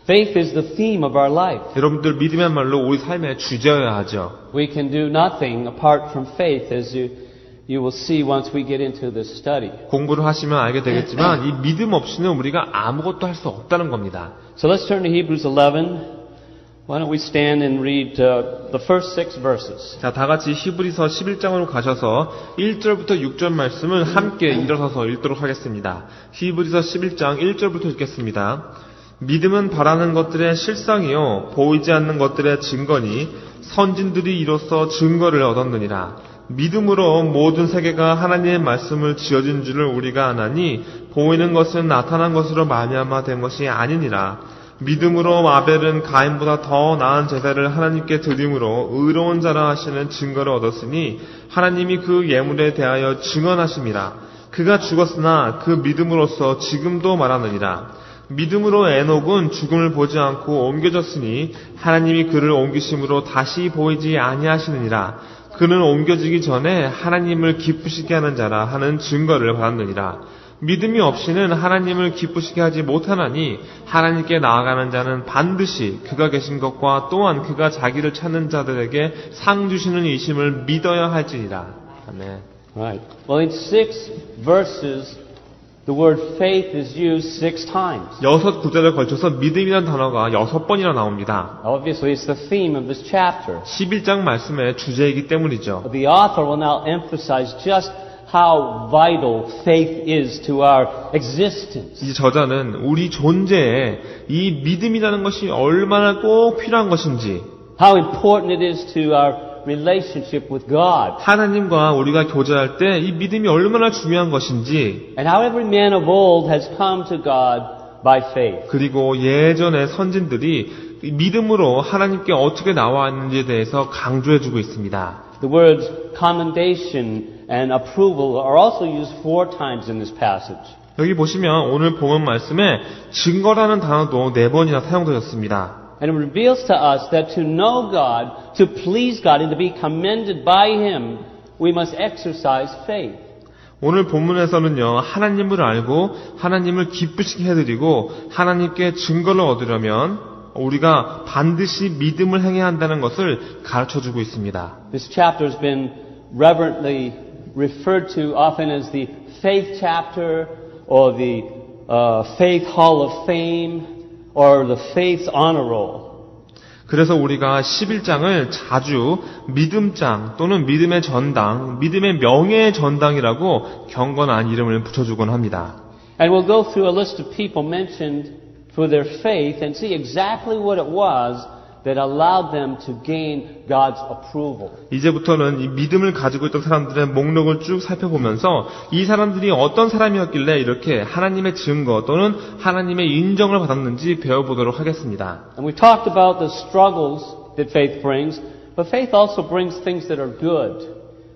Faith is the theme of our life. 여러분들 믿음이야말로 우리 삶의 주제여야 하죠. We can do nothing apart from faith, as you will see once we get into this study. 공부를 하시면 알게 되겠지만 이 믿음 없이는 우리가 아무것도 할 수 없다는 겁니다. So let's turn to Hebrews 11. Why don't we stand and read the first 6 verses? 자, 다 같이 히브리서 11장으로 가셔서 1절부터 6절 말씀을 함께 일어서서 읽도록 하겠습니다. 히브리서 11장 1절부터 읽겠습니다. 믿음은 바라는 것들의 실상이요 보이지 않는 것들의 증거니 선진들이 이로써 증거를 얻었느니라. 믿음으로 모든 세계가 하나님의 말씀을 지어진 줄을 우리가 아나니 보이는 것은 나타난 것으로 말미암아 된 것이 아니니라. 믿음으로 아벨은 가인보다 더 나은 제사를 하나님께 드림으로 의로운 자라 하시는 증거를 얻었으니 하나님이 그 예물에 대하여 증언하심이라. 그가 죽었으나 그 믿음으로써 지금도 말하느니라. 믿음으로 에녹은 죽음을 보지 않고 옮겨졌으니 하나님이 그를 옮기심으로 다시 보이지 아니하시느니라. 그는 옮겨지기 전에 하나님을 기쁘시게 하는 자라 하는 증거를 받았느니라. 믿음이 없이는 하나님을 기쁘시게 하지 못하나니 하나님께 나아가는 자는 반드시 그가 계신 것과 또한 그가 자기를 찾는 자들에게 상 주시는 이심을 믿어야 할지니라. 아멘. Right. Well, in 6 verses, the word faith is used 6 times. 6 구절에 걸쳐서 믿음이라는 단어가 6번이나 나옵니다. Obviously, it's the theme of this chapter. 11장 말씀의 주제이기 때문이죠. The author will now emphasize just how vital faith is to our existence. 이 저자는 우리 존재에 이 믿음이라는 것이 얼마나 꼭 필요한 것인지, How important it is to our relationship with God. 하나님과 우리가 교제할 때 이 믿음이 얼마나 중요한 것인지, And how every man of old has come to God by faith. 그리고 예전의 선진들이 이 믿음으로 하나님께 어떻게 나왔는지에 대해서 강조해주고 있습니다. The words commendation and approval are also used 4 times in this passage. 여기 보시면 오늘 본문 말씀에 증거라는 단어도 4번이나 사용되었습니다. And it reveals to us that to know God, to please God, and to be commended by Him, we must exercise faith. 오늘 본문에서는요, 하나님을 알고 하나님을 기쁘시게 해드리고 하나님께 증거를 얻으려면 우리가 반드시 믿음을 행해야 한다는 것을 가르쳐주고 있습니다. This chapter has been reverently referred to often as the faith chapter or the faith hall of fame or the faith honor roll. 그래서 우리가 11장을 자주 믿음장 또는 믿음의 전당, 믿음의 명예의 전당이라고 경건한 이름을 붙여주곤 합니다. And we'll go through a list of people mentioned for their faith and see exactly what it was that allowed them to gain God's approval. 이제부터는 이 믿음을 가지고 있던 사람들의 목록을 쭉 살펴보면서 이 사람들이 어떤 사람이었길래 이렇게 하나님의 증거 또는 하나님의 인정을 받았는지 배워보도록 하겠습니다. And we talked about the struggles that faith brings, but faith also brings things that are good,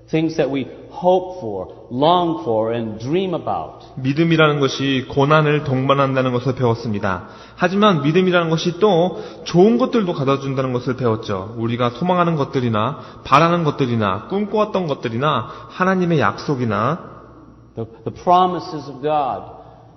things that we hope for, long for, and dream about. 믿음이라는 것이 고난을 동반한다는 것을 배웠습니다. 하지만 믿음이라는 것이 또 좋은 것들도 가져준다는 것을 배웠죠. 우리가 소망하는 것들이나 바라는 것들이나 꿈꿔왔던 것들이나 하나님의 약속이나 The promises of God,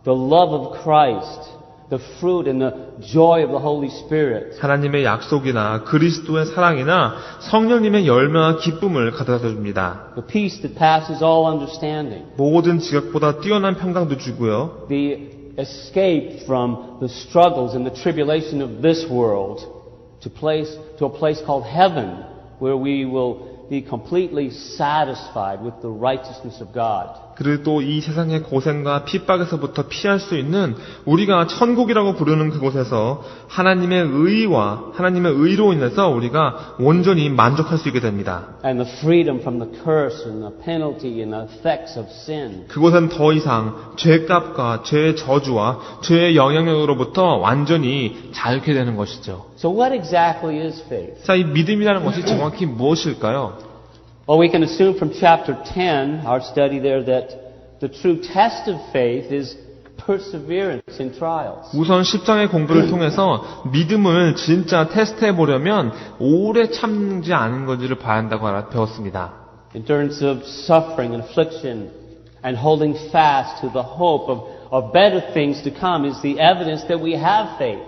the love of Christ, the fruit and the joy of the Holy Spirit. 하나님의 약속이나 그리스도의 사랑이나 성령님의 열매와 기쁨을 가져다 줍니다. The peace that passes all understanding. 모든 지각보다 뛰어난 평강도 주고요. The escape from the struggles and the tribulation of this world to a place called heaven, where we will be completely satisfied with the righteousness of God. 그리고 또 이 세상의 고생과 핍박에서부터 피할 수 있는 우리가 천국이라고 부르는 그곳에서 하나님의 의와 하나님의 의로 인해서 우리가 온전히 만족할 수 있게 됩니다. And the freedom from the curse and the penalty and the effects of sin. 그곳은 더 이상 죄값과 죄의 저주와 죄의 영향력으로부터 완전히 자유케 되는 것이죠. So what exactly is faith? 자, 이 믿음이라는 것이 정확히 무엇일까요? Well, we can assume from chapter 10, our study there, that the true test of faith is perseverance in trials. 우선 10장의 공부를 통해서 믿음을 진짜 테스트해 보려면 오래 참지 않은 건지를 봐야 한다고 배웠습니다. Endurance of suffering and affliction and holding fast to the hope of better things to come is the evidence that we have faith.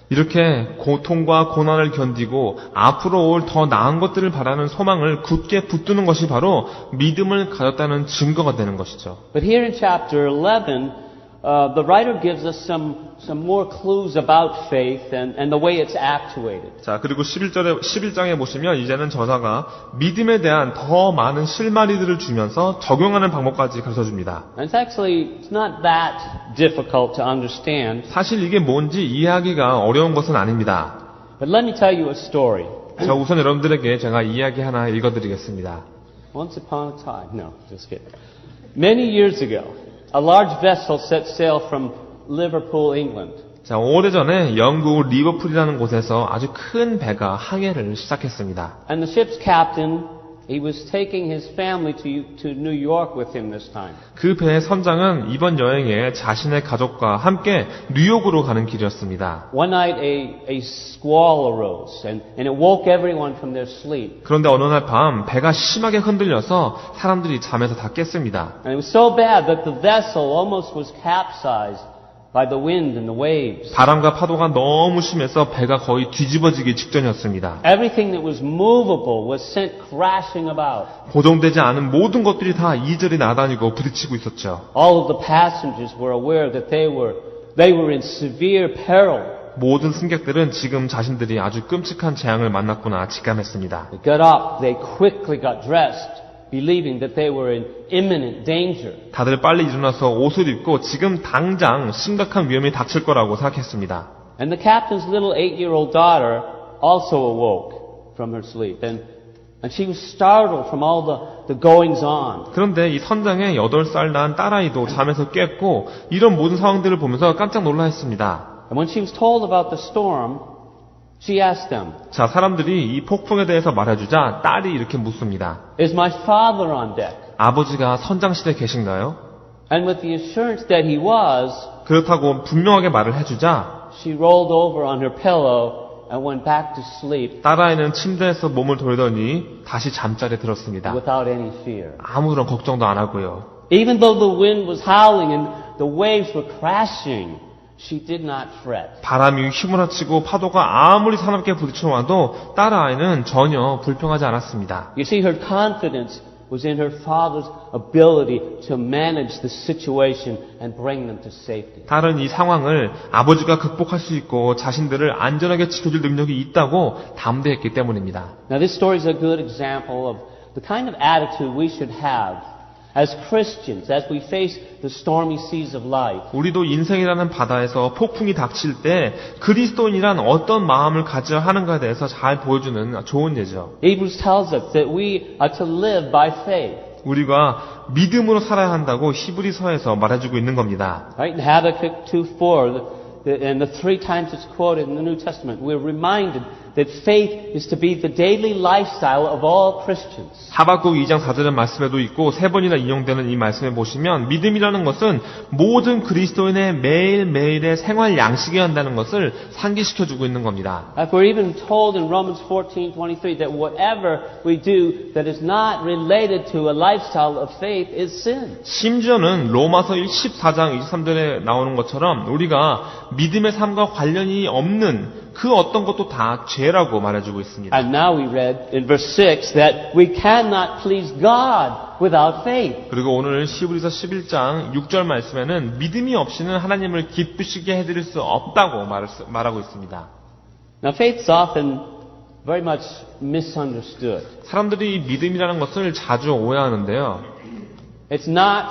이렇게 고통과 고난을 견디고 앞으로 올 더 나은 것들을 바라는 소망을 굳게 붙드는 것이 바로 믿음을 가졌다는 증거가 되는 것이죠. But here in chapter 11, the writer gives us some more clues about faith and the way it's actuated. 자, 그리고 11장에 보시면 이제는 저자가 믿음에 대한 더 많은 실마리들을 주면서 적용하는 방법까지 가르쳐 줍니다. And it's not that difficult to understand. 사실 이게 뭔지 이해하기가 어려운 것은 아닙니다. But let me tell you a story. 자, 우선 여러분들에게 제가 이야기 하나 읽어드리겠습니다. Once upon a time, no, just kidding. Many years ago, a large vessel set sail from Liverpool, England. 자, 오래전에 영국 리버풀이라는 곳에서 아주 큰 배가 항해를 시작했습니다. And the ship's captain, he was taking his family to New York with him this time. 그 배의 선장은 이번 여행에 자신의 가족과 함께 뉴욕으로 가는 길이었습니다. One night a squall arose and it woke everyone from their sleep. 그런데 어느 날 밤 배가 심하게 흔들려서 사람들이 잠에서 다 깼습니다. And it was so bad that the vessel almost was capsized by the wind and the waves. 바람과 파도가 너무 심해서 배가 거의 뒤집어지기 직전이었습니다. Everything that was movable was sent crashing about. 고정되지 않은 모든 것들이 다 이리저리 나다니고 부딪히고 있었죠. All of the passengers were aware that they were in severe peril. 모든 승객들은 지금 자신들이 아주 끔찍한 재앙을 만났구나 직감했습니다. They got up, they quickly got dressed, believing that they were in imminent danger. 다들 빨리 일어나서 옷을 입고 지금 당장 심각한 위험이 닥칠 거라고 생각했습니다. And the captain's little 8-year-old daughter also awoke from her sleep. And she was startled from all the goings on. 그런데 이 선장의 8살 난 딸아이도 잠에서 깼고 이런 모든 상황들을 보면서 깜짝 놀라했습니다. And when she was told about the storm, she asked them, 자, 사람들이 이 폭풍에 대해서 말해주자 딸이 이렇게 묻습니다. "Is my father on deck?" 아버지가 선장실에 계신가요? And with the assurance that he was, 그렇다고 분명하게 말을 해주자 she rolled over on her pillow and went back to sleep 딸아이는 침대에서 몸을 돌더니 다시 잠자리에 들었습니다. without any fear. 아무런 걱정도 안 하고요. Even though the wind was howling and the waves were crashing, she did not fret. 바람이 휘몰아치고 파도가 아무리 사납게 부딪혀와도 딸아이는 전혀 불평하지 않았습니다. You see, her confidence was in her father's ability to manage the situation and bring them to safety. 딸은 이 상황을 아버지가 극복할 수 있고 자신들을 안전하게 지켜줄 능력이 있다고 담대했기 때문입니다. Now, this story is a good example of the kind of attitude we should have as Christians as we face the stormy seas of life. 우리도 인생이라는 바다에서 폭풍이 닥칠 때 그리스도인이란 어떤 마음을 가져야 하는가에 대해서 잘 보여주는 좋은 예죠. Hebrews tells us that we are to live by faith. 우리가 믿음으로 살아야 한다고 히브리서에서 말해주고 있는 겁니다. Right? In Habakkuk 2:4, and the 3 times it's quoted in the New Testament, we're reminded that faith is to be the daily lifestyle of all Christians. 하박국 2장 4절의 말씀에도 있고 3번이나 인용되는 이 말씀에 보시면 믿음이라는 것은 모든 그리스도인의 매일매일의 생활 양식이어야 한다는 것을 상기시켜주고 있는 겁니다. We're even told in Romans 14:23 that whatever we do that is not related to a lifestyle of faith is sin. 심지어는 로마서 14장 23절에 나오는 것처럼 우리가 믿음의 삶과 관련이 없는 그 어떤 것도 다 죄라고 말해주고 있습니다. And now we read in verse 6 that we cannot please God without faith. 그리고 오늘 히브리서 11장 6절 말씀에는 믿음이 없이는 하나님을 기쁘시게 해드릴 수 없다고 말하고 있습니다. Now faith is often very much misunderstood. 사람들이 이 믿음이라는 것을 자주 오해하는데요. It's not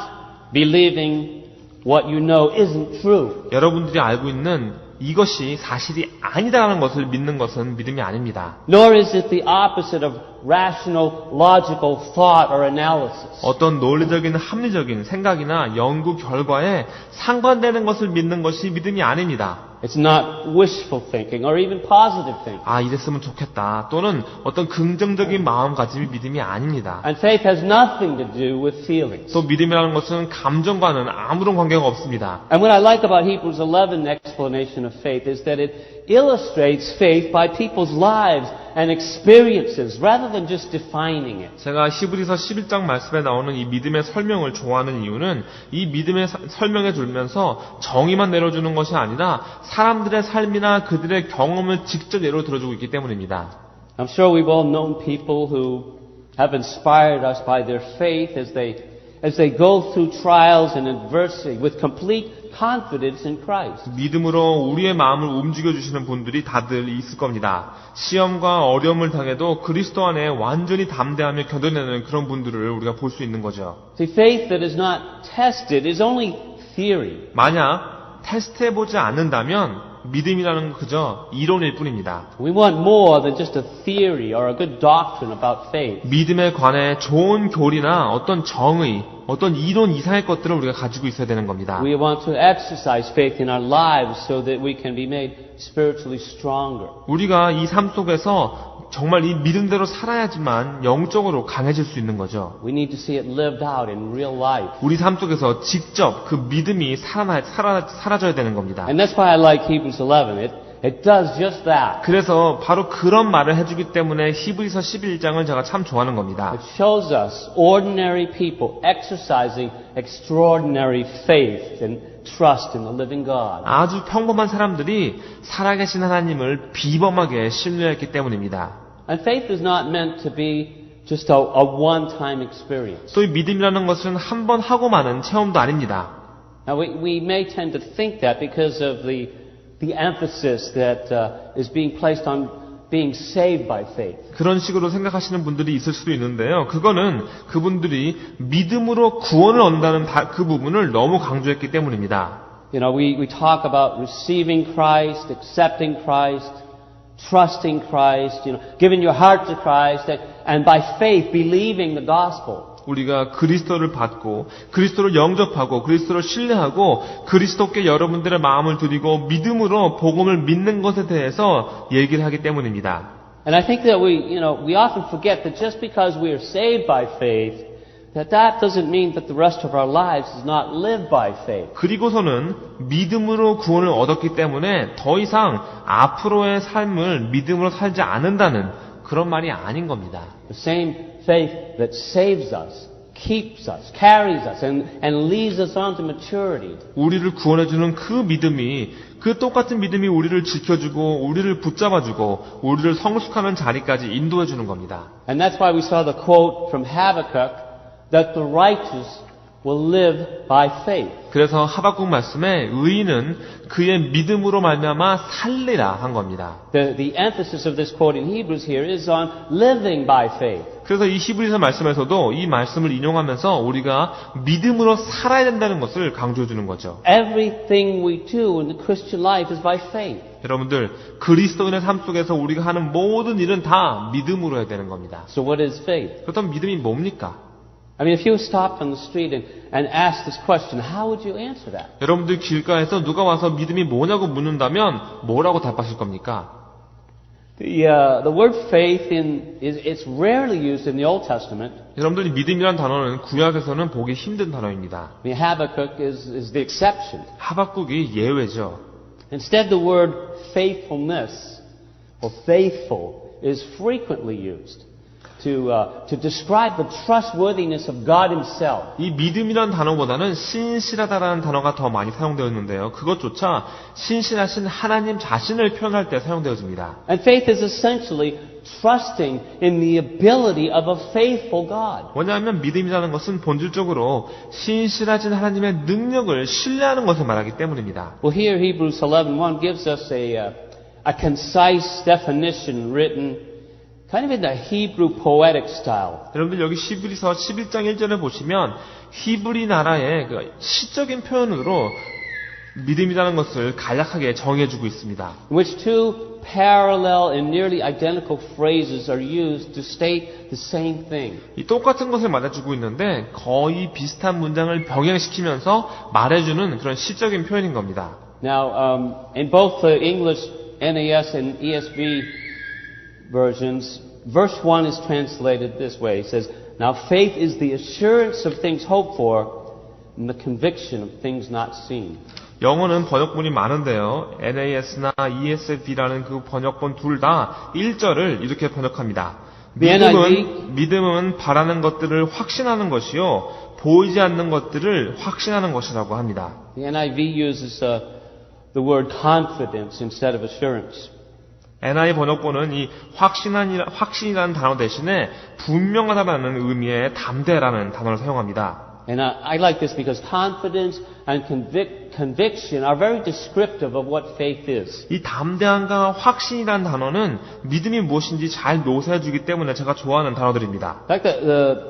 believing what you know isn't true. 여러분들이 알고 있는 이것이 사실이 아니다라는 것을 믿는 것은 믿음이 아닙니다. Nor is it the opposite of rational, logical thought or analysis. 어떤 논리적인 합리적인 생각이나 연구 결과에 상반되는 것을 믿는 것이 믿음이 아닙니다. It's not wishful thinking or even positive thinking. 아, 이랬으면 좋겠다. 또는 어떤 긍정적인 마음가짐이 믿음이 아닙니다. And faith has nothing to do with feelings. 또 믿음이라는 것은 감정과는 아무런 관계가 없습니다. And what I like about Hebrews 11 explanation of faith is that it illustrates faith by people's lives and experiences rather than just defining it. 제가 히브리서 11장 말씀에 나오는 이 믿음의 설명을 좋아하는 이유는 이 믿음의 설명해 주면서 정의만 내려주는 것이 아니라 사람들의 삶이나 그들의 경험을 직접 예로 들어주고 있기 때문입니다. I'm sure we've all known people who have inspired us by their faith as they go through trials and adversity with complete confidence in Christ. 믿음으로 우리의 마음을 움직여주시는 분들이 다들 있을 겁니다. 시험과 어려움을 당해도 그리스도 안에 완전히 담대하며 견뎌내는 그런 분들을 우리가 볼 수 있는 거죠. See, faith that is not tested is only theory. 만약 테스트해보지 않는다면 믿음이라는 건 그저 이론일 뿐입니다. We want more than just a theory or a good doctrine about faith. 믿음에 관해 좋은 교리나 어떤 정의, 어떤 이론 이상의 것들을 우리가 가지고 있어야 되는 겁니다. We want to exercise faith in our lives so that we can be made spiritually stronger. 우리가 이 삶 속에서 정말 이 믿음대로 살아야지만 영적으로 강해질 수 있는 거죠. We need to see it lived out in real life. 우리 삶 속에서 직접 그 믿음이 사라져야 되는 겁니다. And that's why I like Hebrews 11. It does just that. 그래서 바로 그런 말을 해주기 때문에 히브리서 11장을 제가 참 좋아하는 겁니다. It shows us ordinary people exercising extraordinary faith and trust in the living God. 아주 평범한 사람들이 살아계신 하나님을 비범하게 신뢰했기 때문입니다. And faith is not meant to be just a one-time experience. 또 이 믿음이라는 것은 한 번 하고 마는 체험도 아닙니다. Now we may tend to think that because of the emphasis that is being placed on being saved by faith. 그런 식으로 생각하시는 분들이 있을 수도 있는데요. 그거는 그분들이 믿음으로 구원을 얻는다는 그 부분을 너무 강조했기 때문입니다. You know, we talk about receiving Christ, accepting Christ, trusting Christ, giving your heart to Christ, and by faith believing the gospel. 우리가 그리스도를 받고 그리스도를 영접하고 그리스도를 신뢰하고 그리스도께 여러분들의 마음을 드리고 믿음으로 복음을 믿는 것에 대해서 얘기를 하기 때문입니다. And I think that we often forget that just because we are saved by faith, that doesn't mean that the rest of our lives is not lived by faith. 그리고서는 믿음으로 구원을 얻었기 때문에 더 이상 앞으로의 삶을 믿음으로 살지 않는다는 그런 말이 아닌 겁니다. The same faith that saves us, keeps us, carries us, and leads us on to maturity. 우리를 구원해주는 그 믿음이, 그 똑같은 믿음이 우리를 지켜주고, 우리를 붙잡아주고, 우리를 성숙하는 자리까지 인도해주는 겁니다. And that's why we saw the quote from Habakkuk that the righteous will live by faith. 그래서 하박국 말씀에 의인은 그의 믿음으로 말미암아 살리라 한 겁니다. The emphasis of this quote in Hebrews here is on living by faith. 그래서 이 히브리서 말씀에서도 이 말씀을 인용하면서 우리가 믿음으로 살아야 된다는 것을 강조해 주는 거죠. Everything we do in the Christian life is by faith. 여러분들, 그리스도인의 삶 속에서 우리가 하는 모든 일은 다 믿음으로 해야 되는 겁니다. So what is faith? 그렇다면 믿음이 뭡니까? I mean, if you stopped on the street and asked this question, how would you answer that? 여러분들 길가에서 누가 와서 믿음이 뭐냐고 묻는다면 뭐라고 답하실 겁니까? The word faith it's rarely used in the Old Testament. 여러분들이 믿음이란 단어는 구약에서는 보기 힘든 단어입니다. I mean, Habakkuk is the exception. 하박국이 예외죠. Instead, the word faithfulness or faithful is frequently used to describe the trustworthiness of God Himself. 이 믿음이란 단어보다는 신실하다라는 단어가 더 많이 사용되었는데요. 그것조차 신실하신 하나님 자신을 표현할 때 사용되어집니다. And faith is essentially trusting in the ability of a faithful God. 뭐냐면 믿음이라는 것은 본질적으로 신실하신 하나님의 능력을 신뢰하는 것을 말하기 때문입니다. Well, here Hebrews 11:1 gives us a concise definition written kind of in the Hebrew poetic style. 여러분들 여기 히브리서 11장 1절에 보시면 히브리 나라의 그 시적인 표현으로 믿음이라는 것을 간략하게 정해주고 있습니다. In which two parallel and nearly identical phrases are used to state the same thing. 이 똑같은 것을 말해주고 있는데 거의 비슷한 문장을 병행시키면서 말해주는 그런 시적인 표현인 겁니다. Now, in both the English NAS and ESV versions, verse 1 is translated this way. It says, "Now faith is the assurance of things hoped for and the conviction of things not seen." 영어는 번역본이 많은데요. NAS나 ESV라는 그 번역본 둘 다 1절을 이렇게 번역합니다. 믿음은 바라는 것들을 확신하는 것이요, 보이지 않는 것들을 확신하는 것이라고 합니다. The NIV uses the word confidence instead of assurance. NI 번역본은 이 확신이라는 단어 대신에 분명하다라는 의미의 담대라는 단어를 사용합니다. And I like this because confidence and conviction are very descriptive of what faith is. 이 담대함과 확신이라는 단어는 믿음이 무엇인지 잘 묘사해주기 때문에 제가 좋아하는 단어들입니다. In fact,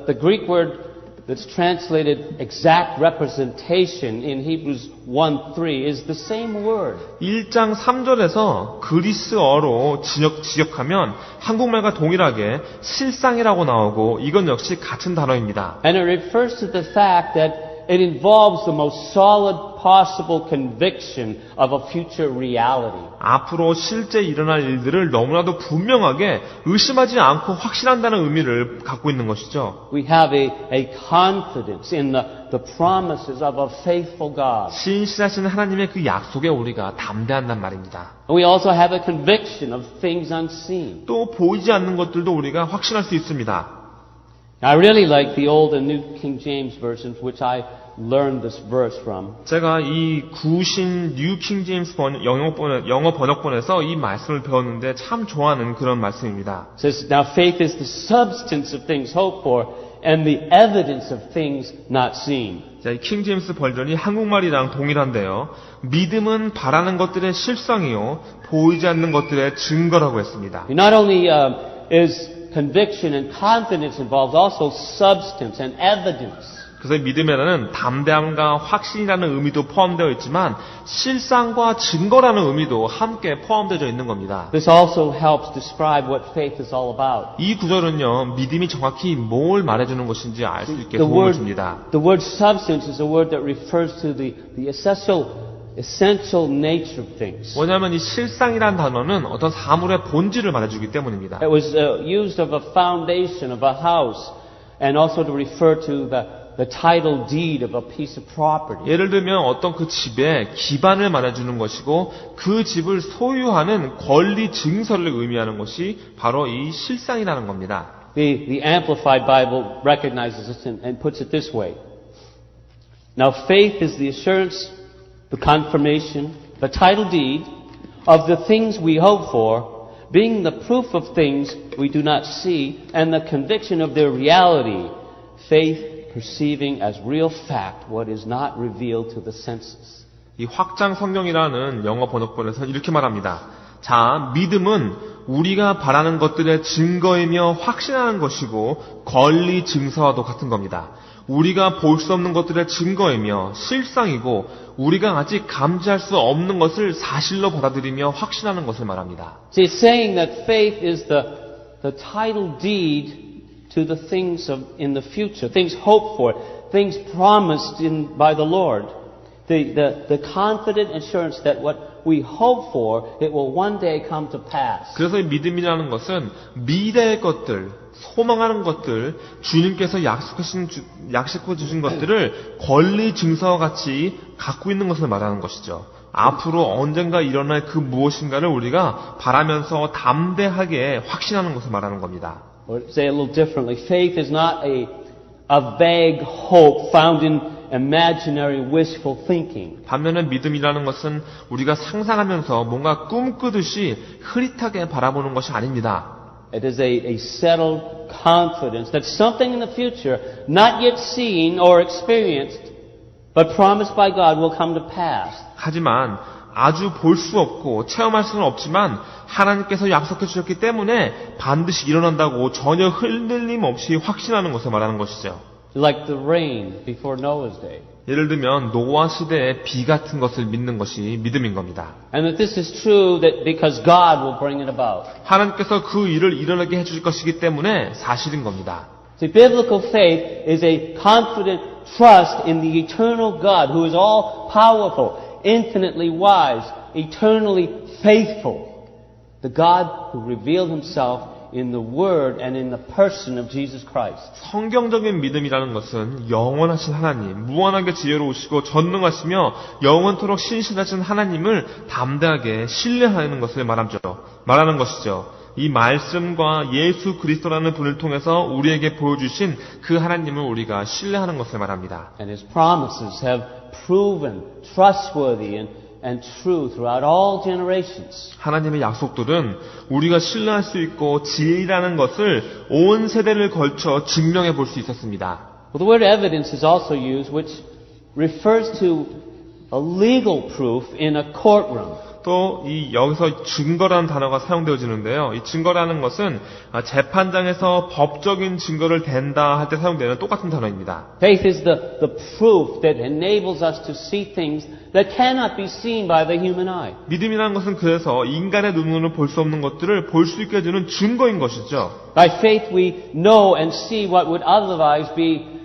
the Greek word that's translated exact representation in Hebrews 1:3 is the same word. 1장 3절에서 그리스어로 직역하면 한국말과 동일하게 실상이라고 나오고 이건 역시 같은 단어입니다. And it refers to the fact that it involves the most solid possible conviction of a future reality. 앞으로 실제 일어날 일들을 너무나도 분명하게 의심하지 않고 확신한다는 의미를 갖고 있는 것이죠. We have a confidence in the promises of a faithful God. 신실하신 하나님의 그 약속에 우리가 담대한단 말입니다. And we also have a conviction of things unseen. 또 보이지 않는 것들도 우리가 확신할 수 있습니다. I really like the Old and New King James versions, which I learned this verse from. 제가 이 구신 뉴 킹 제임스 영어 번역본에서 이 말씀을 배웠는데 참 좋아하는 그런 말씀입니다. It says, "Now faith is the substance of things hoped for and the evidence of things not seen." 자, 이 킹 제임스 버전이 한국말이랑 동일한데요. 믿음은 바라는 것들의 실상이요, 보이지 않는 것들의 증거라고 했습니다. Not only is conviction and confidence involved, also substance and evidence. 그래서 믿음에는 담대함과 확신이라는 의미도 포함되어 있지만 실상과 증거라는 의미도 함께 포함되어 있는 겁니다. This also helps describe what faith is all about. 이 구절은요, 믿음이 정확히 뭘 말해주는 것인지 알 수 있게 도움을 줍니다. The word substance is a word that refers to the essential nature of things. 왜냐하면 이 실상이라는 단어는 어떤 사물의 본질을 말해주기 때문입니다. It was used of a foundation of a house and also to refer to the title deed of a piece of property. 예를 들면 어떤 그 집의 기반을 말해주는 것이고 그 집을 소유하는 권리 증서를 의미하는 것이 바로 이 실상이라는 겁니다. The Amplified Bible recognizes this and puts it this way. Now faith is the assurance, the confirmation, the title deed of the things we hope for, being the proof of things we do not see, and the conviction of their reality. Faith perceiving as real fact what is not revealed to the senses. 이 확장 성경이라는 영어 번역본에서 이렇게 말합니다. 자, 믿음은 우리가 바라는 것들의 증거이며 확신하는 것이고 권리 증서와도 같은 겁니다. 우리가 볼 수 없는 것들의 증거이며 실상이고 우리가 아직 감지할 수 없는 것을 사실로 받아들이며 확신하는 것을 말합니다. See, it's saying that faith is the title deed to the things in the future, things hoped for, things promised by the Lord. The confident assurance that what we hope for, it will one day come to pass. 그래서 믿음이라는 것은 미래의 것들, 소망하는 것들, 주님께서 약속해 주신 것들을 권리 증서와 같이 갖고 있는 것을 말하는 것이죠. 앞으로 언젠가 일어날 그 무엇인가를 우리가 바라면서 담대하게 확신하는 것을 말하는 겁니다. Or to say it a little differently, faith is not a vague hope found in imaginary wishful thinking. 반면에 믿음이라는 것은 우리가 상상하면서 뭔가 꿈꾸듯이 흐릿하게 바라보는 것이 아닙니다. It is a settled confidence that something in the future, not yet seen or experienced, but promised by God will come to pass. 하지만 아주 볼 수 없고 체험할 수는 없지만 하나님께서 약속해 주셨기 때문에 반드시 일어난다고 전혀 흔들림 없이 확신하는 것을 말하는 것이죠. Like the rain before Noah's day. 예를 들면 노아 시대의 비 같은 것을 믿는 것이 믿음인 겁니다. And that this is true that because God will bring it about. 하나님께서 그 일을 일어나게 해주실 것이기 때문에 사실인 겁니다. See, biblical faith is a confident trust in the eternal God who is all powerful, infinitely wise, eternally faithful. The God who revealed himself in the Word and in the person of Jesus Christ. 성경적인 믿음이라는 것은 영원하신 하나님, 무한하게 지혜로우시고 전능하시며 영원토록 신실하신 하나님을 담대하게 신뢰하는 것을 말하는 것이죠. 이 말씀과 예수 그리스도라는 분을 통해서 우리에게 보여주신 그 하나님을 우리가 신뢰하는 것을 말합니다. And His promises have proven trustworthy and true throughout all generations. 하나님의 약속들은 우리가 신뢰할 수 있고 진리라는 것을 온 세대를 걸쳐 증명해 볼 수 있었습니다. Well, the word evidence is also used, which refers to a legal proof in a courtroom. 또 여기서 증거라는 단어가 사용되어지는데요. 이 증거라는 것은 재판장에서 법적인 증거를 댄다 할 때 사용되는 똑같은 단어입니다. Faith is the proof that enables us to see things that cannot be seen by the human eye. 믿음이라는 것은 그래서 인간의 눈으로 볼 수 없는 것들을 볼 수 있게 해주는 증거인 것이죠. By faith we know and see what would otherwise be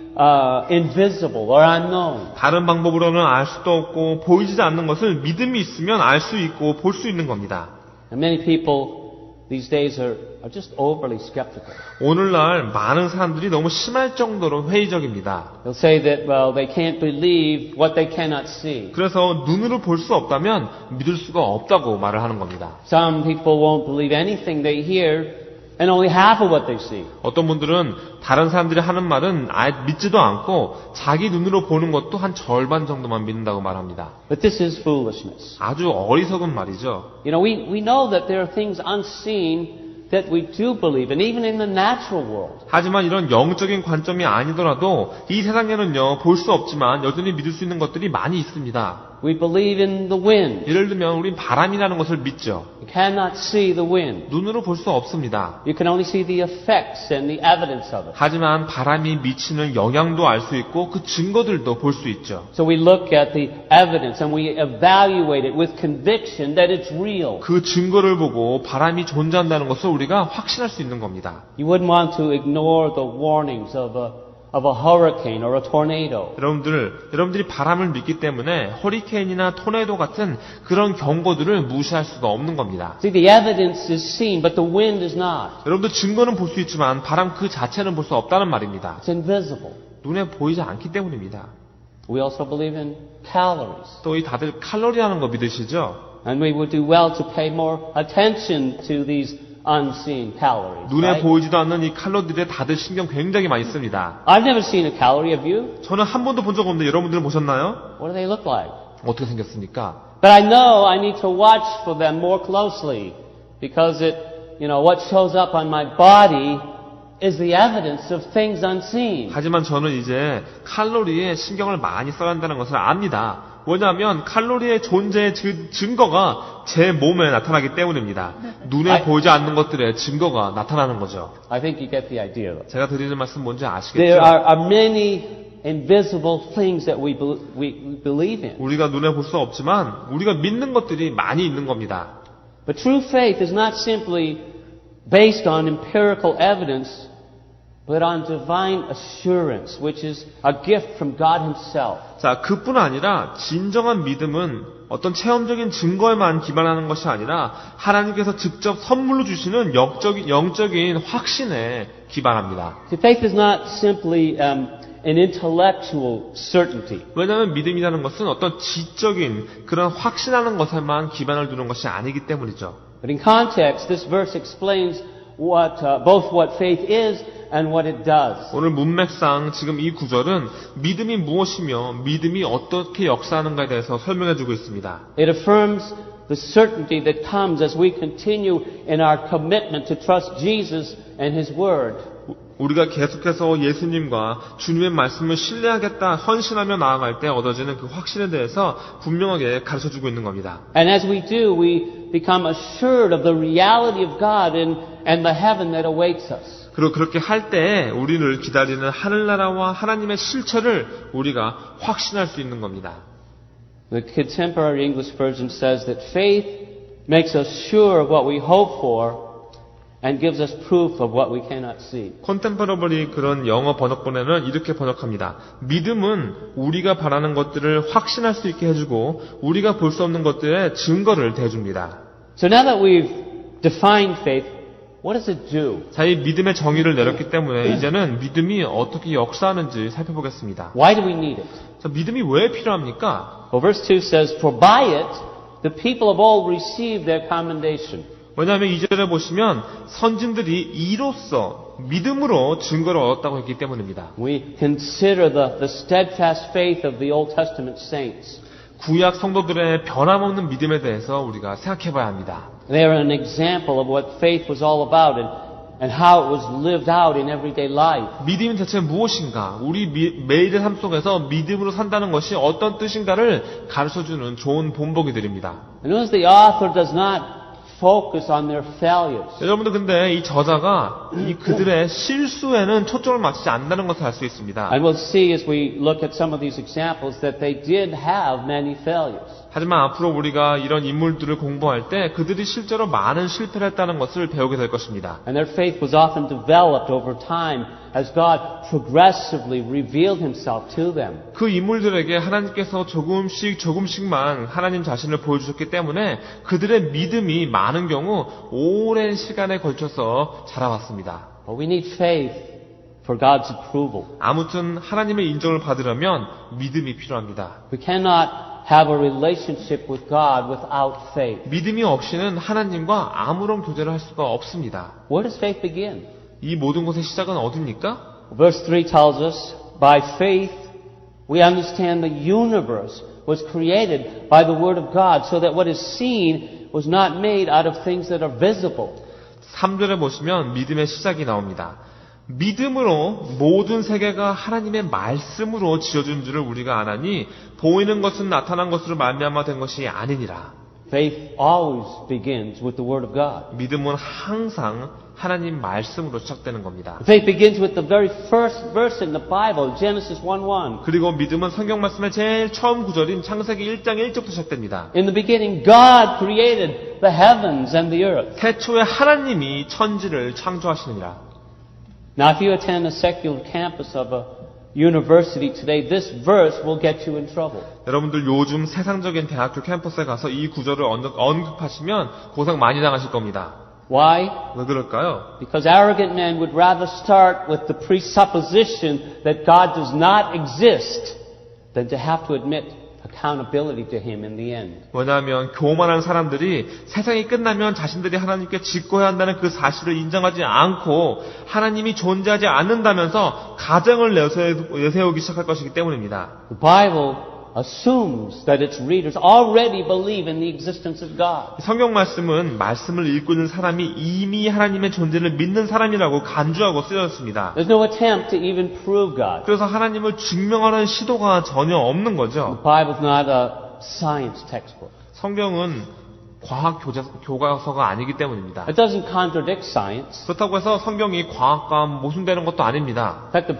invisible or unknown. 다른 방법으로는 알 수도 없고 보이지 않는 것을 믿음이 있으면 알 수 있고 볼 수 있는 겁니다. And many people these days are just overly skeptical. 오늘날 많은 사람들이 너무 심할 정도로 회의적입니다. They'll say that, well, they can't believe what they cannot see. 그래서 눈으로 볼 수 없다면 믿을 수가 없다고 말을 하는 겁니다. Some people won't believe anything they hear and only half of what they see. 어떤 분들은 다른 사람들이 하는 말은 아예 믿지도 않고 자기 눈으로 보는 것도 한 절반 정도만 믿는다고 말합니다. But this is foolishness. 아주 어리석은 말이죠. You know, we know that there are things unseen that we do believe, and even in the natural world. 하지만 이런 영적인 관점이 아니더라도 이 세상에는요, 볼 수 없지만 여전히 믿을 수 있는 것들이 많이 있습니다. We believe in the wind. 예를 들면 우린 바람이라는 것을 믿죠. You cannot see the wind. 눈으로 볼 수 없습니다. You can only see the effects and the evidence of it. 하지만 바람이 미치는 영향도 알 수 있고 그 증거들도 볼 수 있죠. So we look at the evidence and we evaluate it with conviction that it's real. 그 증거를 보고 바람이 존재한다는 것을 우리가 확신할 수 있는 겁니다. You wouldn't want to ignore the warnings of a hurricane or a tornado. 여러분들이 바람을 믿기 때문에 허리케인이나 토네이도 같은 그런 경고들을 무시할 수가 없는 겁니다. See, the evidence is seen, but the wind is not. 여러분들 증거는 볼 수 있지만 바람 그 자체는 볼 수 없다는 말입니다. It's invisible. 눈에 보이지 않기 때문입니다. We also believe in calories. 또 이 다들 칼로리라는 거 믿으시죠? And we would do well to pay more attention to these unseen calories. 눈에 Right? 보이지도 않는 이 칼로리들에 다들 신경 굉장히 많이 씁니다. I've never seen a calorie, have you? 저는 한 번도 본 적 없는데 여러분들은 보셨나요? What do they look like? 어떻게 생겼습니까? But I know I need to watch for them more closely because what shows up on my body is the evidence of things unseen. 하지만 저는 이제 칼로리에 신경을 많이 써야 한다는 것을 압니다. 왜냐하면 칼로리의 존재의 증거가 제 몸에 나타나기 때문입니다. 눈에 보이지 않는 것들의 증거가 나타나는 거죠. I think you get the idea. Though. 제가 드리는 말씀 뭔지 There 아시겠죠? are many invisible things that we believe in. 우리가 눈에 볼 수 없지만 우리가 믿는 것들이 많이 있는 겁니다. But true faith is not simply based on empirical evidence, but on divine assurance, which is a gift from God Himself. 자, 그뿐 아니라 진정한 믿음은 어떤 체험적인 증거에만 기반하는 것이 아니라 하나님께서 직접 선물로 주시는 영적인 확신에 기반합니다. See, faith is not simply an intellectual certainty. 왜냐하면 믿음이라는 것은 어떤 지적인 그런 확신하는 것에만 기반을 두는 것이 아니기 때문이죠. But in context, this verse explains both what faith is and what it does. 오늘 문맥상 지금 이 구절은 믿음이 무엇이며 믿음이 어떻게 역사하는가에 대해서 설명해주고 있습니다. It affirms the certainty that comes as we continue in our commitment to trust Jesus and His Word. 우리가 계속해서 예수님과 주님의 말씀을 신뢰하겠다 헌신하며 나아갈 때 얻어지는 그 확신에 대해서 분명하게 가르쳐주고 있는 겁니다. And as we do, we become assured of the reality of God and the heaven that awaits us. 그리고 그렇게 할 때 우리를 기다리는 하늘나라와 하나님의 실체를 우리가 확신할 수 있는 겁니다. The contemporary English version says that faith makes us sure of what we hope for and gives us proof of what we cannot see. 컨템퍼러블이 그런 영어 번역본에는 이렇게 번역합니다. 믿음은 우리가 바라는 것들을 확신할 수 있게 해주고 우리가 볼 수 없는 것들의 증거를 대줍니다. So now that we've defined faith, what does it do? 자, 이 믿음의 정의를 내렸기 때문에 이제는 믿음이 어떻게 역사하는지 살펴보겠습니다. Why do we need it? 자, 믿음이 왜 필요합니까? Well, verse 2 says, For by it the people of old received their commendation. 왜냐하면 2절에 보시면 선진들이 이로써 믿음으로 증거를 얻었다고 했기 때문입니다. We consider the steadfast faith of the Old Testament saints. 구약 성도들의 변함없는 믿음에 대해서 우리가 생각해 봐야 합니다. They are an example of what faith was all about and how it was lived out in everyday life. 믿음이 대체 무엇인가? 우리 매일의 삶 속에서 믿음으로 산다는 것이 어떤 뜻인가를 가르쳐주는 좋은 본보기들입니다. And notice the author does not focus on their failures. 여러분들 근데 이 저자가 이 그들의 실수에는 초점을 맞추지 않는다는 것을 알 수 있습니다. And we'll see as we look at some of these examples that they did have many failures. 하지만 앞으로 우리가 이런 인물들을 공부할 때 그들이 실제로 많은 실패를 했다는 것을 배우게 될 것입니다. And their faith was often developed over time as God progressively revealed himself to them. 그 인물들에게 하나님께서 조금씩만 하나님 자신을 보여주셨기 때문에 그들의 믿음이 많은 경우 오랜 시간에 걸쳐서 자라왔습니다. But we need faith for God's approval. 아무튼 하나님의 인정을 받으려면 믿음이 필요합니다. We cannot have a relationship with God without faith. 믿음이 없이는 하나님과 아무런 교제를 할 수가 없습니다. Where does faith begin? 이 모든 것의 시작은 어디입니까? Verse 3 tells us, By faith we understand the universe was created by the word of God, so that what is seen was not made out of things that are visible. 3절에 보시면 믿음의 시작이 나옵니다. 믿음으로 모든 세계가 하나님의 말씀으로 지어준 줄을 우리가 아나니 보이는 것은 나타난 것으로 말미암아 된 것이 아니니라. Faith always begins with the word of God. 믿음은 항상 하나님 말씀으로 시작되는 겁니다. Faith begins with the very first verse in the Bible, Genesis 1:1. 그리고 믿음은 성경 말씀의 제일 처음 구절인 창세기 1장 1절부터 시작됩니다. In the beginning, God created the heavens and the earth. 태초에 하나님이 천지를 창조하시느니라. Now, if you attend a secular campus of a university today, this verse will get you in trouble. 여러분들 요즘 세상적인 대학교 캠퍼스에 가서 이 구절을 언급하시면 고생 많이 당하실 겁니다. Why? 왜 그럴까요? Because arrogant men would rather start with the presupposition that God does not exist than to have to admit accountability to Him in the end. 왜냐하면 교만한 사람들이 세상이 끝나면 자신들이 하나님께 짓고야 한다는 그 사실을 인정하지 않고 하나님이 존재하지 않는다면서 가정을 내세우기 시작할 것이기 때문입니다. The Bible assumes that its readers already believe in the existence of God. 성경 말씀은 말씀을 읽고 있는 사람이 이미 하나님의 존재를 믿는 사람이라고 간주하고 쓰여졌습니다. There's no attempt to even prove God. 그래서 하나님을 증명하는 시도가 전혀 없는 거죠. The Bible is not a science textbook. 성경은 과학 교과서가 아니기 때문입니다. It doesn't contradict science. 그렇다고 해서 성경이 과학과 모순되는 것도 아닙니다. In fact,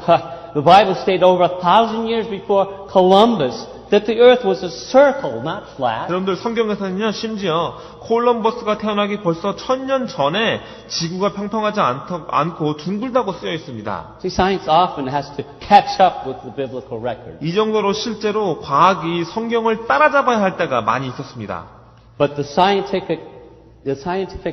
the Bible stated over 1,000 years before Columbus that the earth was a circle, not flat. 여러분들 성경에서는요, 심지어 콜럼버스가 태어나기 벌써 1000년 전에 지구가 평평하지 않고 둥글다고 쓰여 있습니다. See, science often has to catch up with the biblical record. 이 정도로 실제로 과학이 성경을 따라잡아야 할 때가 많이 있었습니다. But the scientific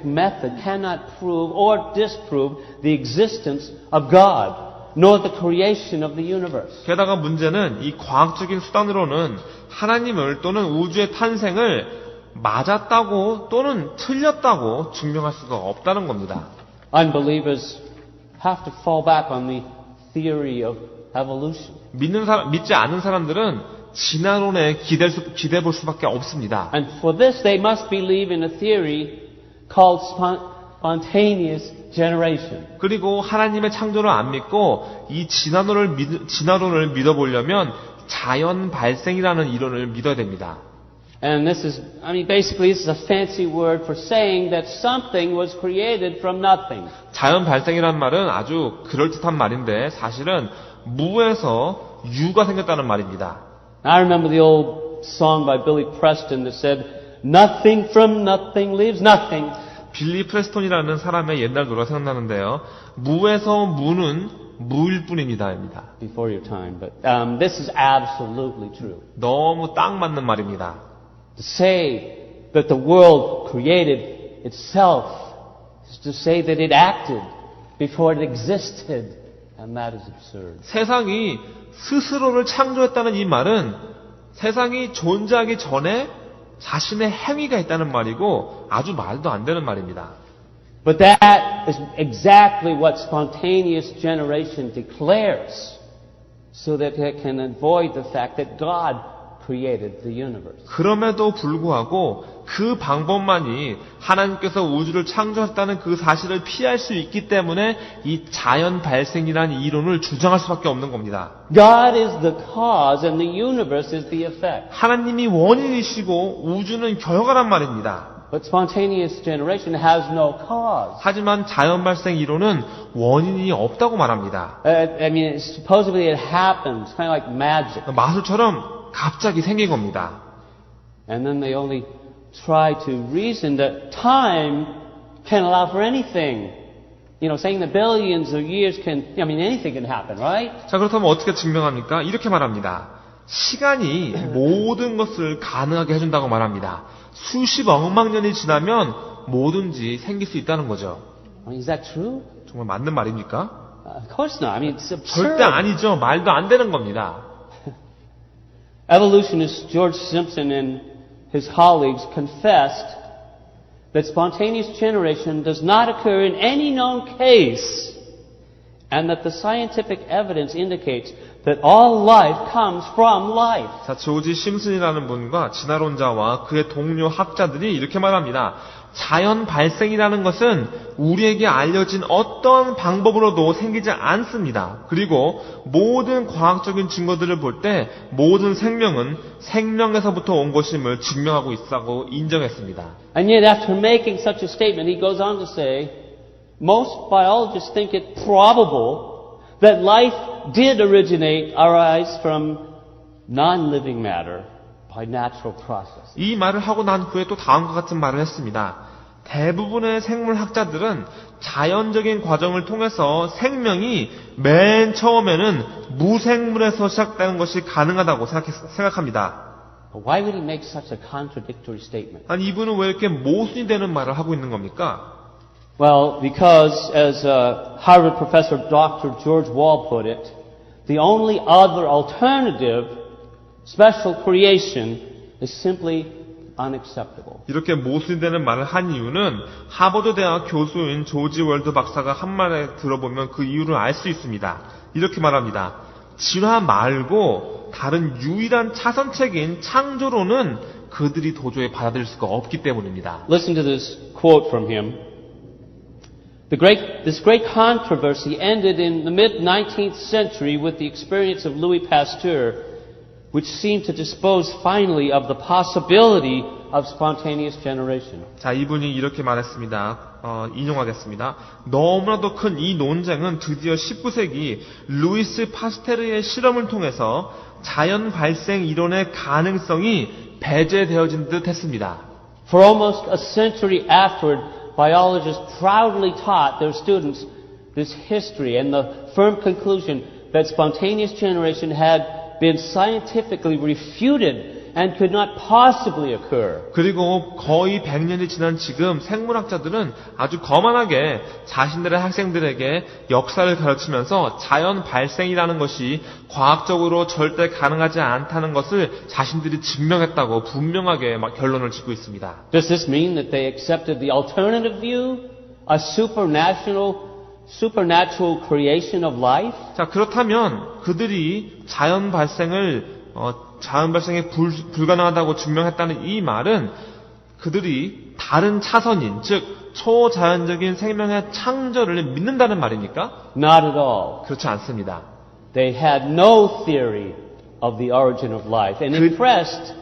method cannot prove or disprove the existence of God, nor the creation of the universe. 게다가 문제는 이 과학적인 수단으로는 하나님을 또는 우주의 탄생을 맞았다고 또는 틀렸다고 증명할 수가 없다는 겁니다. Unbelievers have to fall back on the theory of evolution. 믿지 않는 사람들은 진화론에 기대 볼 수밖에 없습니다. And for this they must believe in a theory called spontaneous generation. 그리고 하나님의 창조를 안 믿고 이 진화론을 믿어보려면 자연 발생이라는 이론을 믿어야 됩니다. And this is a fancy word for saying that something was created from nothing. 자연 발생이란 말은 아주 그럴듯한 말인데 사실은 무에서 유가 생겼다는 말입니다. I remember the old song by Billy Preston that said, "Nothing from nothing leaves nothing." 빌리 프레스톤이라는 사람의 옛날 노래가 생각나는데요. 무에서 무는 무일 뿐입니다입니다. Before your time, but this is absolutely true. 너무 딱 맞는 말입니다. To say that the world created itself is to say that it acted before it existed, and that is absurd. 세상이 스스로를 창조했다는 이 말은 세상이 존재하기 전에 자신의 행위가 있다는 말이고 아주 말도 안 되는 말입니다. But that is exactly what spontaneous generation declares, so that it can avoid the fact that God created the universe. 그럼에도 불구하고 그 방법만이 하나님께서 우주를 창조했다는 그 사실을 피할 수 있기 때문에 이 자연 발생이라는 이론을 주장할 수밖에 없는 겁니다. God is the cause and the universe is the effect. 하나님이 원인이시고 우주는 결과란 말입니다. But spontaneous generation has no cause. 하지만 자연 발생 이론은 원인이 없다고 말합니다. I mean, supposedly it happens, kind of like magic. 마술처럼 갑자기 생긴 겁니다. And then they only try to reason that time can allow for anything. You know, saying that billions of years can, I mean, anything can happen, right? 자, 그렇다면 어떻게 증명합니까? 이렇게 말합니다. 시간이 모든 것을 가능하게 해준다고 말합니다. 수십억만 년이 지나면 뭐든지 생길 수 있다는 거죠. I mean, is that true? 정말 맞는 말입니까? Of course not. I mean, it's absurd. 절대 아니죠. 말도 안 되는 겁니다. Evolutionist George Simpson and his colleagues confessed that spontaneous generation does not occur in any known case, and that the scientific evidence indicates that all life comes from life. 자, 조지 심슨이라는 분과 진화론자와 그의 동료 학자들이 이렇게 말합니다. 자연 발생이라는 것은 우리에게 알려진 어떤 방법으로도 생기지 않습니다. 그리고 모든 과학적인 증거들을 볼 때 모든 생명은 생명에서부터 온 것임을 증명하고 있다고 인정했습니다. And yet after making such a statement, he goes on to say, most biologists think it probable that life did arise from non-living matter by natural process. 이 말을 하고 난 후에 또 다음과 같은 말을 했습니다. 대부분의 생물학자들은 자연적인 과정을 통해서 생명이 맨 처음에는 무생물에서 시작되는 것이 가능하다고 생각합니다. But why would he make such a contradictory statement? 아니, 이분은 왜 이렇게 모순이 되는 말을 하고 있는 겁니까? Well, because as Harvard professor Dr. George Wall put it, the only other alternative, special creation, is simply unacceptable. 이렇게 모순이 되는 말을 한 이유는 하버드 대학 교수인 조지 월드 박사가 한 말에 들어보면 그 이유를 알 수 있습니다. 이렇게 말합니다. 진화 말고 다른 유일한 차선책인 창조론은 그들이 도저히 받아들일 수가 없기 때문입니다. Listen to this quote from him. This great controversy ended in the mid-19th century with the experience of Louis Pasteur, which seemed to dispose finally of the possibility of spontaneous generation. 자, 이분이 이렇게 말했습니다. 인용하겠습니다. 너무나도 큰 이 논쟁은 드디어 19세기 루이스 파스테르의 실험을 통해서 자연 발생 이론의 가능성이 배제되어진 듯 했습니다. For almost a century afterward, biologists proudly taught their students this history and the firm conclusion that spontaneous generation had been scientifically refuted and could not possibly occur. 그리고 거의 100년이 지난 지금 생물학자들은 아주 거만하게 자신들의 학생들에게 역사를 가르치면서 자연 발생이라는 것이 과학적으로 절대 가능하지 않다는 것을 자신들이 증명했다고 분명하게 결론을 짓고 있습니다. Does this mean that they accepted the alternative view, a supernatural creation of life? 자, 그렇다면 그들이 자연 발생이 불가능하다고 증명했다는 이 말은 그들이 다른 차선인, 즉 초자연적인 생명의 창조를 믿는다는 말입니까? Not at all. 그렇지 않습니다. They had no theory of the origin of life, and if pressed,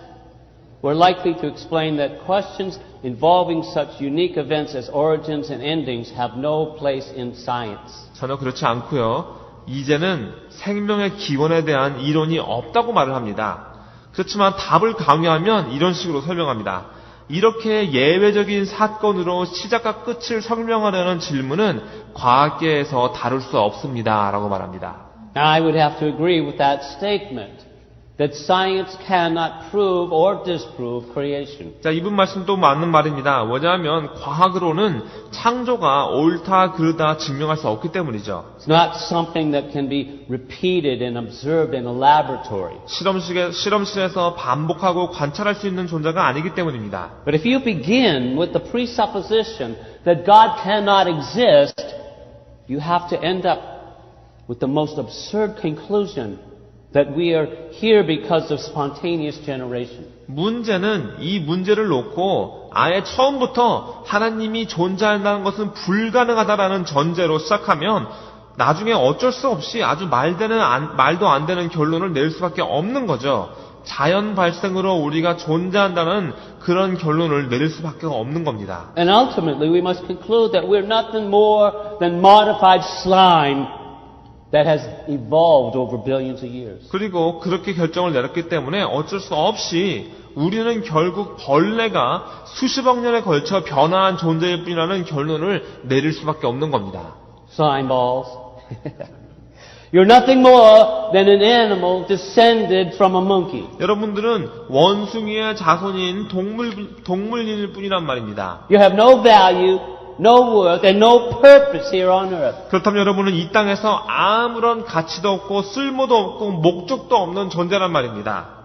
were likely to explain that questions involving such unique events as origins and endings have no place in science. 전혀 그렇지 않고요. 이제는 생명의 기원에 대한 이론이 없다고 말을 합니다. 그렇지만 답을 강요하면 이런 식으로 설명합니다. 이렇게 예외적인 사건으로 시작과 끝을 설명하려는 질문은 과학계에서 다룰 수 없습니다. 라고 말합니다. Now, I would have to agree with that statement. that science cannot prove or disprove creation. 자, 이분 말씀도 맞는 말입니다. 뭐냐면 과학으로는 창조가 옳다 그르다 증명할 수 없기 때문이죠. It's not something that can be repeated and observed in a laboratory. 실험실에서 반복하고 관찰할 수 있는 존재가 아니기 때문입니다. But if you begin with the presupposition that God cannot exist, you have to end up with the most absurd conclusion that we are here because of spontaneous generation. 문제는 이 문제를 놓고 아예 처음부터 하나님이 존재한다는 것은 불가능하다라는 전제로 시작하면 나중에 어쩔 수 없이 아주 말도 안 되는 결론을 낼 수밖에 없는 거죠. 자연 발생으로 우리가 존재한다는 그런 결론을 내릴 수밖에 없는 겁니다. And ultimately we must conclude that we're nothing more than modified slime that has evolved over billions of years. 그리고 그렇게 결정을 내렸기 때문에 어쩔 수 없이 우리는 결국 벌레가 수십억 년에 걸쳐 변화한 존재일 뿐이라는 결론을 내릴 수밖에 없는 겁니다. Slime balls. You're nothing more than an animal descended from a monkey. 여러분들은 원숭이의 자손인 동물인일 뿐이란 말입니다. You have no value, no worth, and no purpose here on earth. 그렇다면 여러분은 이 땅에서 아무런 가치도 없고 쓸모도 없고 목적도 없는 존재란 말입니다.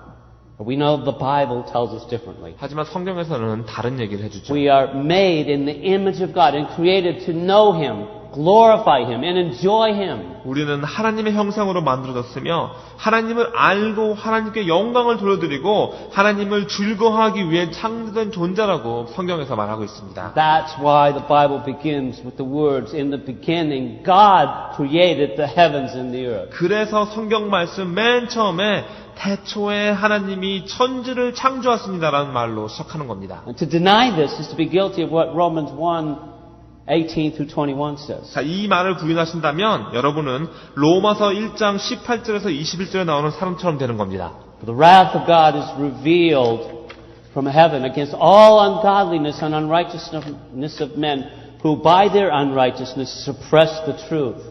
But we know the Bible tells us differently. 하지만 성경에서는 다른 얘기를 해주죠. We are made in the image of God and created to know Him, glorify Him, and enjoy Him. 우리는 하나님의 형상으로 만들어졌으며 하나님을 알고 하나님께 영광을 돌려드리고 하나님을 즐거워하기 위해 창조된 존재라고 성경에서 말하고 있습니다. That's why the Bible begins with the words, in the beginning, God created the heavens and the earth. 그래서 성경 말씀 맨 처음에 태초에 하나님이 천지를 창조하십니다라는 말로 시작하는 겁니다. And to deny this is to be guilty of what Romans 1:18 through 21 says. 자, 이 말을 부인하신다면 여러분은 로마서 1장 18절에서 21절에 나오는 사람처럼 되는 겁니다. For the wrath of God is revealed from heaven against all ungodliness and unrighteousness of men who by their unrighteousness suppress the truth.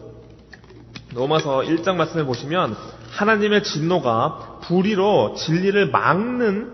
로마서 1장 말씀을 보시면 하나님의 진노가 불의로 진리를 막는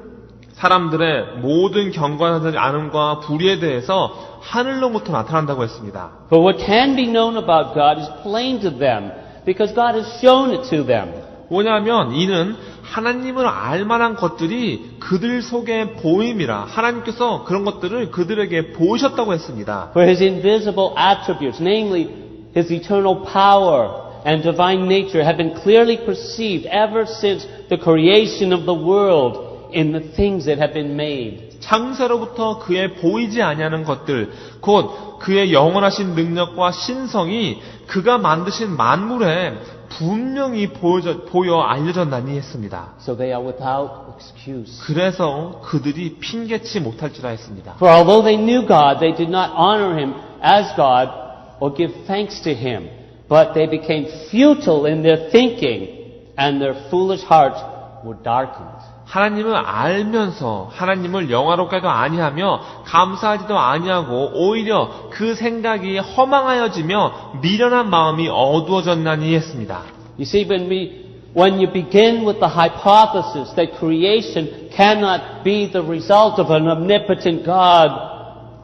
사람들의 모든 경건하지 않음과 불의에 대해서 하늘로부터 나타난다고 했습니다. For what can be known about God is plain to them, because God has shown it to them. 뭐냐면 이는 하나님을 알 만한 것들이 그들 속에 보임이라 하나님께서 그런 것들을 그들에게 보이셨다고 했습니다. For His invisible attributes, namely His eternal power and divine nature, have been clearly perceived ever since the creation of the world in the things that have been made. 창세로부터 그의 보이지 아니하는 것들, 곧 그의 영원하신 능력과 신성이 그가 만드신 만물에 분명히 보여 알려졌나니 했습니다. So they are without excuse. 그래서 그들이 핑계치 못할지라 했습니다. For although they knew God, they did not honor Him as God or give thanks to Him, but they became futile in their thinking, and their foolish hearts were darkened. 하나님을 알면서 하나님을 영화롭게도 아니하며 감사하지도 아니하고 오히려 그 생각이 허망하여지며 미련한 마음이 어두워졌나니 했습니다. You see, when you begin with the hypothesis that creation cannot be the result of an omnipotent God,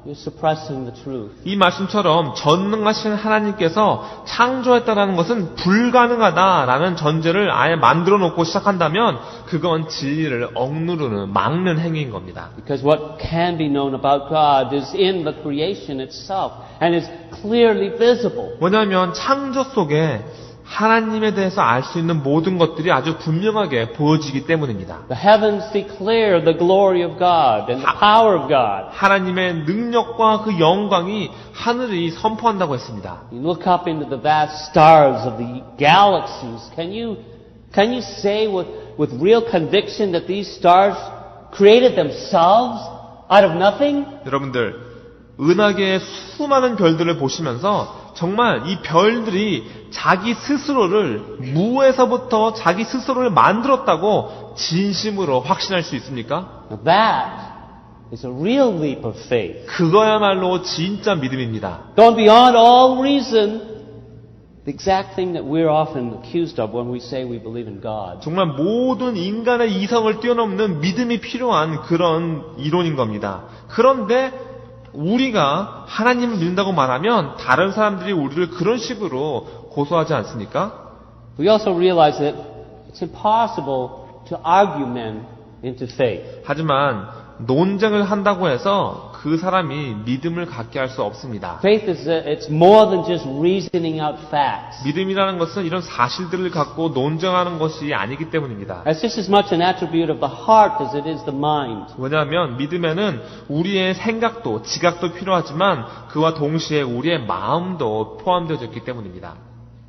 you're suppressing the truth. 이 말씀처럼 전능하신 하나님께서 창조했다는 것은 불가능하다라는 전제를 아예 만들어 놓고 시작한다면 그건 진리를 억누르는 막는 행위인 겁니다. Because what can be known about God is in the creation itself and is clearly visible. 뭐냐면 창조 속에 하나님에 대해서 알 수 있는 모든 것들이 아주 분명하게 보여지기 때문입니다. The heavens declare the glory of God and the power of God. 하나님의 능력과 그 영광이 하늘이 선포한다고 했습니다. You look up into the vast stars of the galaxies. Can you say with real conviction that these stars created themselves out of nothing? 여러분들, 은하계의 수많은 별들을 보시면서 정말 이 별들이 자기 스스로를 무에서부터 자기 스스로를 만들었다고 진심으로 확신할 수 있습니까? Now that is a real leap of faith. 그거야말로 진짜 믿음입니다. Gone beyond all reason the exact thing that we're often accused of when we say we believe in God. 정말 모든 인간의 이성을 뛰어넘는 믿음이 필요한 그런 이론인 겁니다. 그런데 우리가 하나님을 믿는다고 말하면 다른 사람들이 우리를 그런 식으로 고소하지 않습니까? We also realize that it's impossible to argue men into faith. 하지만 논쟁을 한다고 해서 그 사람이 믿음을 갖게 할 수 없습니다. Faith is it's more than just reasoning out facts. 믿음이라는 것은 이런 사실들을 갖고 논쟁하는 것이 아니기 때문입니다. It's just as much an attribute of the heart as it is the mind. 왜냐하면 믿음에는 우리의 생각도 지각도 필요하지만 그와 동시에 우리의 마음도 포함되어 있기 때문입니다.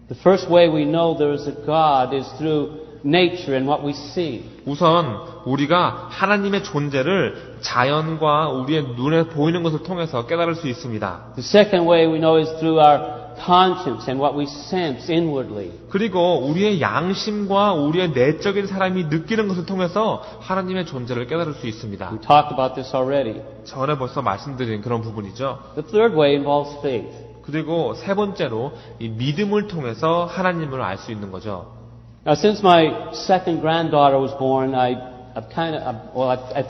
The first way we know there is a God is through nature and what we see. 우선 우리가 하나님의 존재를 자연과 우리의 눈에 보이는 것을 통해서 깨달을 수 있습니다. The second way we know is through our conscience and what we sense inwardly. 그리고 우리의 양심과 우리의 내적인 사람이 느끼는 것을 통해서 하나님의 존재를 깨달을 수 있습니다. We talked about this already. 전에 벌써 말씀드린 그런 부분이죠. The third way involves faith. 그리고 세 번째로 이 믿음을 통해서 하나님을 알 수 있는 거죠. Now, since my second granddaughter was born, I've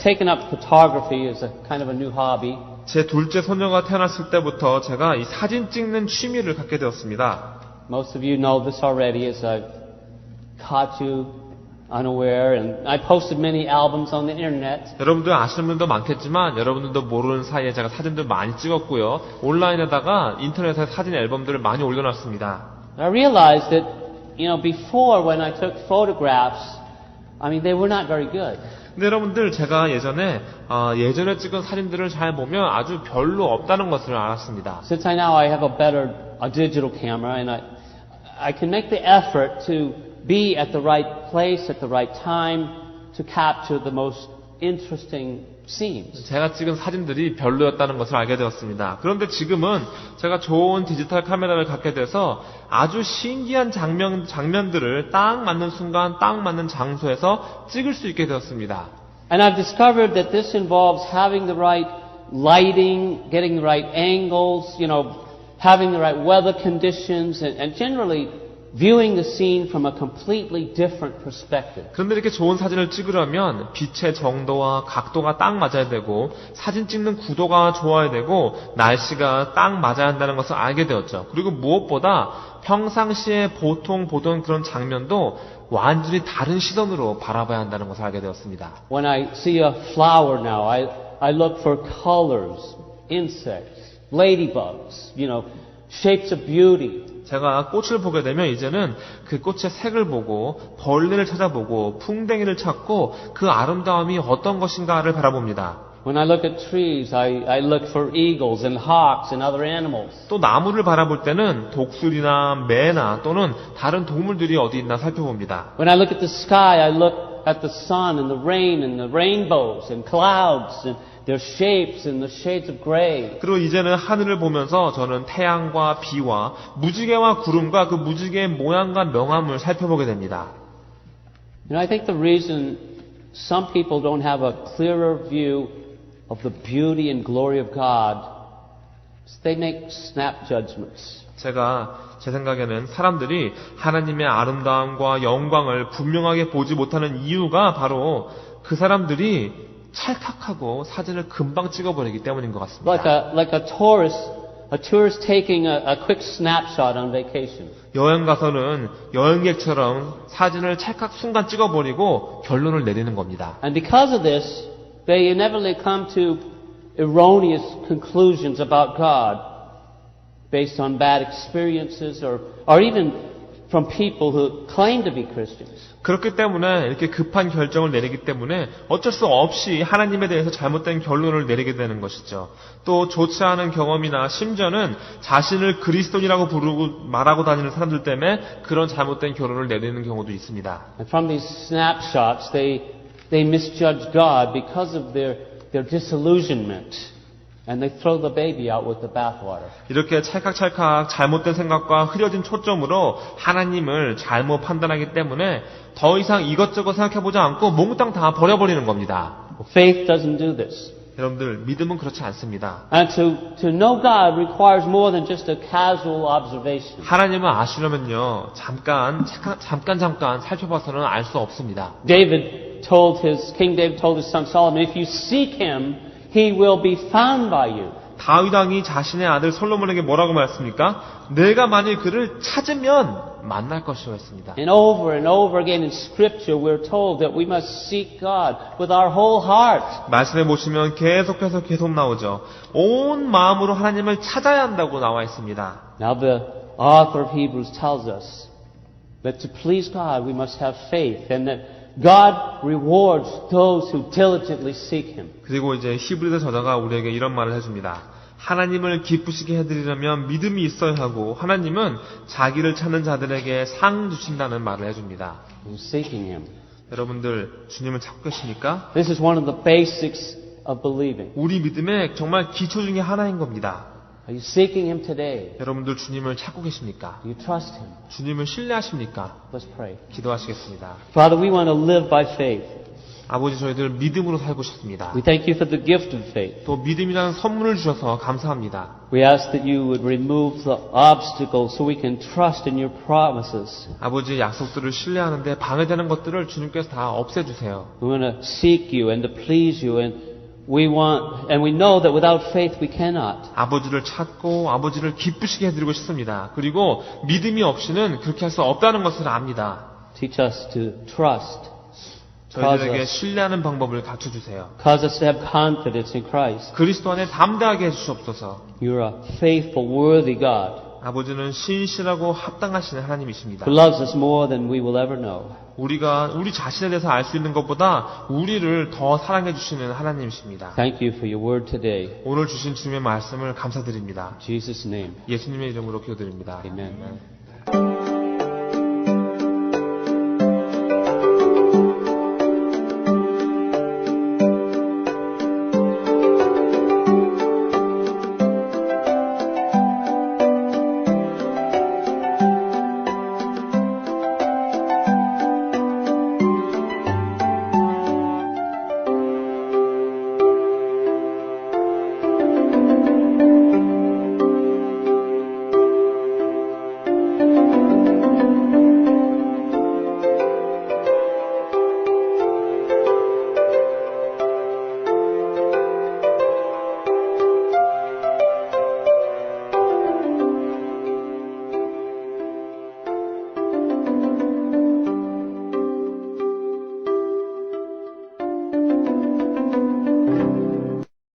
taken up photography as a kind of a new hobby. 제 둘째 소녀가 태어났을 때부터 제가 이 사진 찍는 취미를 갖게 되었습니다. Most of you know this already as I've caught you unaware, and I posted many albums on the internet. 여러분들 아시는 분도 많겠지만 여러분들도 모르는 사이에 제가 사진들 많이 찍었고요. 온라인에다가 인터넷에 사진 앨범들을 많이 올려놨습니다. I realized that before when I took photographs, they were not very good. 근데 여러분들 제가 예전에 찍은 사진들을 잘 보면 아주 별로 없다는 것을 알았습니다. Since I have a digital camera, and I can make the effort to be at the right place at the right time to capture the most interesting scenes. 제가 찍은 사진들이 별로였다는 것을 알게 되었습니다. 그런데 지금은 제가 좋은 디지털 카메라를 갖게 돼서 아주 신기한 장면들을 딱 맞는 순간, 딱 맞는 장소에서 찍을 수 있게 되었습니다. And I've discovered that this involves having the right lighting, getting the right angles, having the right weather conditions, and generally viewing the scene from a completely different perspective. 그런데 이렇게 좋은 사진을 찍으려면 빛의 정도와 각도가 딱 맞아야 되고 사진 찍는 구도가 좋아야 되고 날씨가 딱 맞아야 한다는 것을 알게 되었죠. 그리고 무엇보다 평상시에 보통 보던 그런 장면도 완전히 다른 시선으로 바라봐야 한다는 것을 알게 되었습니다. When I see a flower now, I look for colors, insects, ladybugs, shapes of beauty. 제가 꽃을 보게 되면 이제는 그 꽃의 색을 보고 벌레를 찾아보고 풍뎅이를 찾고 그 아름다움이 어떤 것인가를 바라봅니다. When I look at trees, I look for eagles and hawks and other animals. 또 나무를 바라볼 때는 독수리나 매나 또는 다른 동물들이 어디 있나 살펴봅니다. When I look at the sky, I look at the sun and the rain and the rainbows and clouds and their shapes and the shades of gray. 그리고 이제는 하늘을 보면서 저는 태양과 비와 무지개와 구름과 그 무지개의 모양과 명암을 살펴보게 됩니다. I think the reason some people don't have a clearer view of the beauty and glory of God is they make snap judgments. 제 생각에는 사람들이 하나님의 아름다움과 영광을 분명하게 보지 못하는 이유가 바로 그 사람들이 찰칵하고 사진을 금방 찍어버리기 때문인 것 같습니다. Like a tourist taking a quick snapshot on vacation. 여행 가서는 여행객처럼 사진을 찰칵 순간 찍어버리고 결론을 내리는 겁니다. And because of this, they inevitably come to erroneous conclusions about God based on bad experiences or even from people who claim to be Christians. 그렇기 때문에 이렇게 급한 결정을 내리기 때문에 어쩔 수 없이 하나님에 대해서 잘못된 결론을 내리게 되는 것이죠. 또 좋지 않은 경험이나 심지어는 자신을 그리스도인이라고 부르고 말하고 다니는 사람들 때문에 그런 잘못된 결론을 내리는 경우도 있습니다. And from these snapshots, they misjudge God because of their disillusionment. And they throw the baby out with the bathwater. 이렇게 찰칵찰칵 잘못된 생각과 흐려진 초점으로 하나님을 잘못 판단하기 때문에 더 이상 이것저것 생각해보지 않고 몽땅 다 버려버리는 겁니다. Faith doesn't do this. 여러분들, 믿음은 그렇지 않습니다. And to know God requires more than just a casual observation. 하나님을 아시려면요, 잠깐 살펴봐서는 알 수 없습니다. King David told his son Solomon, if you seek him, he will be found by you. 다윗 왕이 자신의 아들 솔로몬에게 뭐라고 말했습니까? 내가 만일 그를 찾으면 만날 것이라고 했습니다. And over again in Scripture, we're told that we must seek God with our whole heart. 말씀해 보시면 계속해서 계속 나오죠. 온 마음으로 하나님을 찾아야 한다고 나와 있습니다. Now the author of Hebrews tells us that to please God, we must have faith, and that God rewards those who diligently seek Him. 그리고 이제 히브리서 저자가 우리에게 이런 말을 해줍니다. 하나님을 기쁘시게 해드리려면 믿음이 있어야 하고 하나님은 자기를 찾는 자들에게 상 주신다는 말을 해줍니다. Who's seeking Him? 여러분들 주님을 찾고 계십니까? This is one of the basics of believing. 우리 믿음의 정말 기초 중에 하나인 겁니다. Are you seeking Him today? 여러분들 주님을 찾고 계십니까? Do you trust Him? 주님을 신뢰하십니까? Let's pray. 기도하시겠습니다. Father, we want to live by faith. 아버지, 저희들 믿음으로 살고 싶습니다. We thank you for the gift of faith. 또 믿음이라는 선물을 주셔서 감사합니다. We ask that you would remove the obstacles so we can trust in your promises. 아버지의 약속들을 신뢰하는데 방해되는 것들을 주님께서 다 없애주세요. We want to seek you and to please you, and we know that without faith we cannot. 아버지를 찾고 아버지를 기쁘시게 해드리고 싶습니다. 그리고 믿음이 없이는 그렇게 할 수 없다는 것을 압니다. Teach us to trust. 저희들에게 신뢰하는 방법을 갖춰주세요. Cause us to have confidence in Christ. 그리스도 안에 담대하게 해주시옵소서. You're a faithful, worthy God 아버지는 신실하고 합당하신 하나님이십니다. who loves us more than we will ever know. 우리가 우리 자신에 대해서 알 수 있는 것보다 우리를 더 사랑해 주시는 하나님이십니다. Thank you for your word today. 오늘 주신 주님의 말씀을 감사드립니다. In Jesus' name, 예수님의 이름으로 기도드립니다. amen. 아멘.